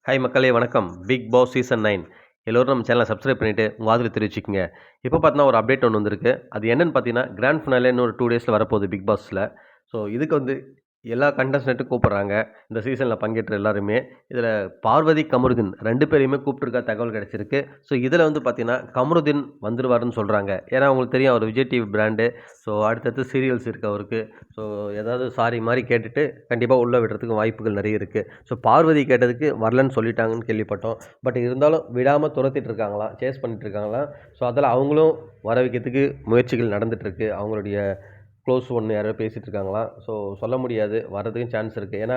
Hi மக்களே வணக்கம். Big Boss season 9 எல்லோரும் நம்ம சேனலை சப்ஸ்கிரைப் பண்ணிவிட்டு உங்கள் ஆதரவு தெரிவிச்சுக்கங்க. இப்போ பார்த்தீங்கன்னா ஒரு அப்டேட் ஒன்று வந்திருக்கு. அது என்னன்னு பார்த்தீங்கன்னா கிராண்ட் ஃபினாலே இன்னும் ஒரு 2 டேஸில் வரப்போகுது பிக் பாஸில். ஸோ இதுக்கு வந்து எல்லா கண்டஸ்டன்ட்டும் கூப்பிட்றாங்க. இந்த சீசனில் பங்கேற்ற எல்லாருமே. இதில் பார்வதி, கமருதீன் 2 பேரையுமே கூப்பிட்டுருக்கா தகவல் கிடைச்சிருக்கு. ஸோ இதில் வந்து பார்த்தீங்கன்னா கமருதீன் வந்துருவாருன்னு சொல்கிறாங்க. ஏன்னா அவங்களுக்கு தெரியும் அவர் விஜய் டிவி பிராண்டு. ஸோ அடுத்தடுத்து சீரியல்ஸ் இருக்குது அவருக்கு. ஸோ ஏதாவது சாரி மாதிரி கேட்டுட்டு கண்டிப்பாக உள்ளே விடுறதுக்கு வாய்ப்புகள் நிறைய இருக்குது. ஸோ பார்வதி கேட்டதுக்கு வரலன்னு சொல்லிட்டாங்கன்னு கேள்விப்பட்டோம். பட் இருந்தாலும் விடாமல் துரத்திட்டு இருக்காங்களாம், சேஸ் பண்ணிட்டு இருக்காங்களாம். ஸோ அதில் அவங்களும் வர வைக்கிறதுக்கு முயற்சிகள் நடந்துகிட்ருக்கு. அவங்களுடைய க்ளோஸ் ஒன்று யாரோ பேசிகிட்டு இருக்காங்களாம். ஸோ சொல்ல முடியாது, வர்றதுக்கும் சான்ஸ் இருக்குது. ஏன்னா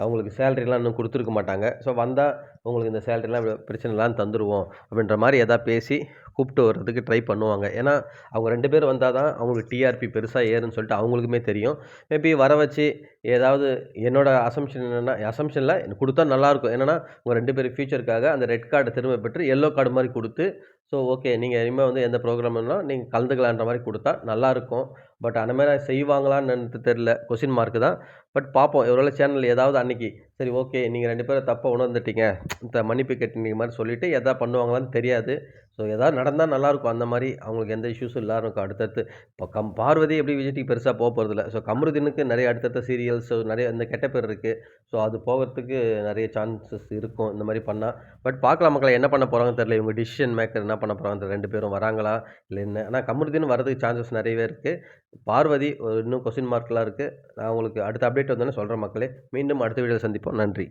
அவங்களுக்கு சேலரிலாம் இன்னும் கொடுத்துருக்க மாட்டாங்க. ஸோ வந்தால் உங்களுக்கு இந்த சேலரிலாம் பிரச்சனை இல்லாமல் தந்துடுவோம் அப்படின்ற மாதிரி எதாவது பேசி கூப்பிட்டு வர்றதுக்கு ட்ரை பண்ணுவாங்க. ஏன்னா அவங்க 2 பேர் வந்தால் தான் அவங்களுக்கு டிஆர்பி பெருசாக ஏறுன்னு சொல்லிட்டு அவங்களுக்குமே தெரியும். மேபி வர வச்சு ஏதாவது என்னோட அசம்ஷன் என்னென்னா, அசம்ஷனில் கொடுத்தா நல்லாயிருக்கும். என்னென்னா உங்கள் 2 பேர் ஃபியூச்சருக்காக அந்த ரெட் கார்டை திரும்ப பெற்று எல்லோ கார்டு மாதிரி கொடுத்து, ஸோ ஓகே நீங்கள் இனிமேல் வந்து எந்த ப்ரோக்ராம்னா நீங்கள் கலந்துக்கலான்ற மாதிரி கொடுத்தா நல்லாயிருக்கும். பட் அந்த மாதிரி செய்வாங்களான்னு தெரில, கொஸ்டின் மார்க்கு தான். பட் பார்ப்போம். ஒருவேளை சேனல் ஏதாவது அன்னைக்கு சரி ஓகே நீங்கள் 2 பேரும் தப்பாக உணர்ந்துட்டீங்க, மன்னிப்பு கேட்டீங்க மாதிரி சொல்லிவிட்டு எதாவது பண்ணுவாங்களான்னு தெரியாது. ஸோ எதாவது நடந்தால் நல்லாயிருக்கும். அந்த மாதிரி அவங்களுக்கு எந்த இஷ்யூஸும் இல்லாத இருக்கும். அடுத்தடுத்து இப்போ பார்வதி எப்படி விஜய் டிவி பெருசாக போகிறதில்ல. ஸோ கமருதீனுக்கு நிறைய அடுத்தடுத்த சீரியல்ஸ் நிறைய இந்த கெட்ட பேர் இருக்குது. ஸோ அது போகிறதுக்கு நிறைய சான்சஸ் இருக்கும் இந்த மாதிரி பண்ணால். பட் பார்க்கலாம் மக்களை என்ன பண்ண போகிறாங்கன்னு தெரியல. இவங்க டிசிஷன் மேக்கர் என்ன பண்ண போகிறாங்க, இந்த 2 பேரும் வராங்களா இல்லை என்ன. ஆனால் கமருதீன் வரதுக்கு சான்சஸ் நிறையவே இருக்குது. பார்வதி இன்னும் கொஸ்டின் மார்க்லாம் இருக்குது. நான் உங்களுக்கு அடுத்த அப்டேட் வந்தோன்னே சொல்கிறேன் மக்களே. மீண்டும் அடுத்த வீடியோவில் சந்திப்போம். நன்றி.